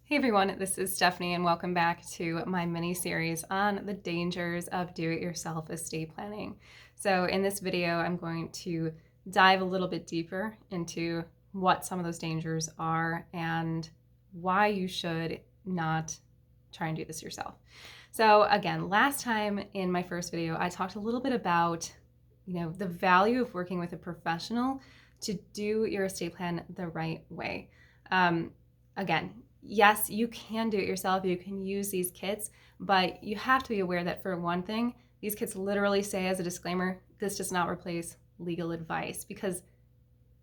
Hey everyone, this is Stephanie and welcome back to my mini series on the dangers of do-it-yourself estate planning. So in this video, I'm going to dive a little bit deeper into what some of those dangers are and why you should not try and do this yourself. So again, last time in my first video, I talked a little bit about, the value of working with a professional to do your estate plan the right way. Again, yes, you can do it yourself. You can use these kits, but you have to be aware that for one thing, these kits literally say as a disclaimer, this does not replace legal advice, because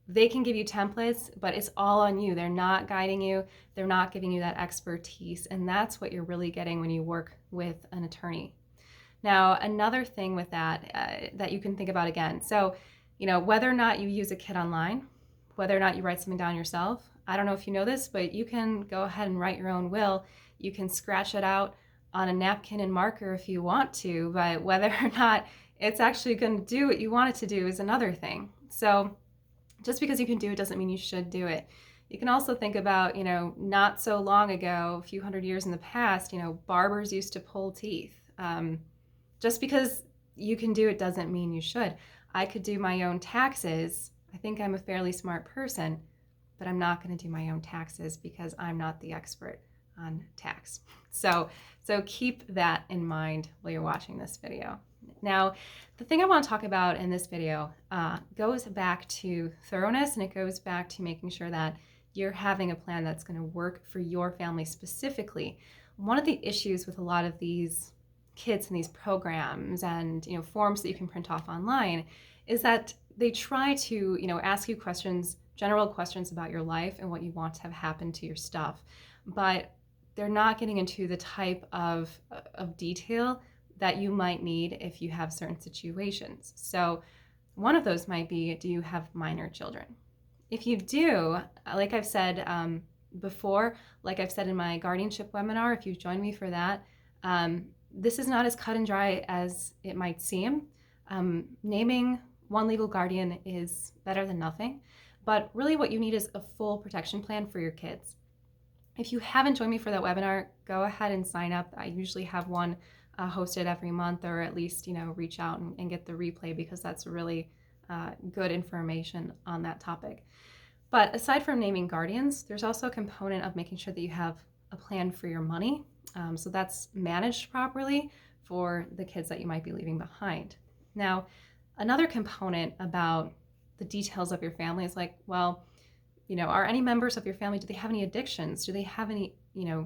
they can give you templates, but it's all on you. They're not guiding you. They're not giving you that expertise. And that's what you're really getting when you work with an attorney. Now, another thing with that, that you can think about again. So, whether or not you use a kit online, whether or not you write something down yourself, I don't know if you know this, but you can go ahead and write your own will. You can scratch it out on a napkin and marker if you want to, but whether or not it's actually going to do what you want it to do is another thing. So just because you can do it doesn't mean you should do it. You can also think about, not so long ago, a few hundred years in the past, barbers used to pull teeth. Just because you can do it doesn't mean you should. I could do my own taxes. I think I'm a fairly smart person, but I'm not going to do my own taxes because I'm not the expert on tax. So keep that in mind while you're watching this video. Now, the thing I want to talk about in this video goes back to thoroughness, and it goes back to making sure that you're having a plan that's going to work for your family specifically. One of the issues with a lot of these kits and these programs and forms that you can print off online is that they try to ask you questions, general questions about your life and what you want to have happen to your stuff, but they're not getting into the type of detail that you might need if you have certain situations. So one of those might be, do you have minor children? If you do, like I've said before, like I've said in my guardianship webinar, if you've joined me for that, this is not as cut and dry as it might seem. Naming one legal guardian is better than nothing, but really what you need is a full protection plan for your kids. If you haven't joined me for that webinar, go ahead and sign up. I usually have one hosted every month, or at least reach out and get the replay, because that's really good information on that topic. But aside from naming guardians, there's also a component of making sure that you have a plan for your money. So that's managed properly for the kids that you might be leaving behind. Now, another component about the details of your family is like, well, are any members of your family, do they have any addictions? Do they have any,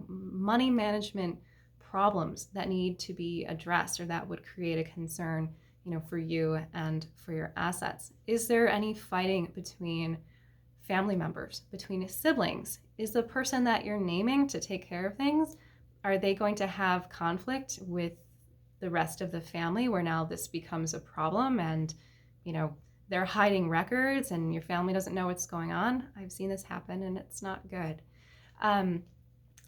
money management problems that need to be addressed or that would create a concern, for you and for your assets? Is there any fighting between family members, between siblings? Is the person that you're naming to take care of things, are they going to have conflict with the rest of the family where now this becomes a problem and, they're hiding records and your family doesn't know what's going on? I've seen this happen and it's not good.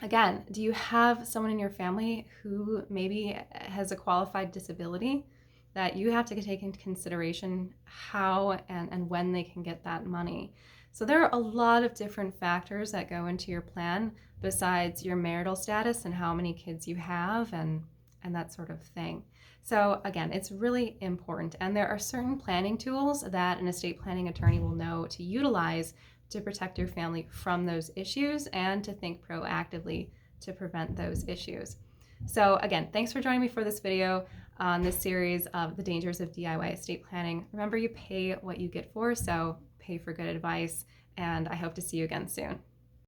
Again, do you have someone in your family who maybe has a qualified disability that you have to take into consideration how and when they can get that money? So there are a lot of different factors that go into your plan besides your marital status and how many kids you have and that sort of thing. So again, it's really important. And there are certain planning tools that an estate planning attorney will know to utilize to protect your family from those issues and to think proactively to prevent those issues. So again, thanks for joining me for this video on this series of the dangers of DIY estate planning. Remember, you pay what you get for, so pay for good advice, and I hope to see you again soon.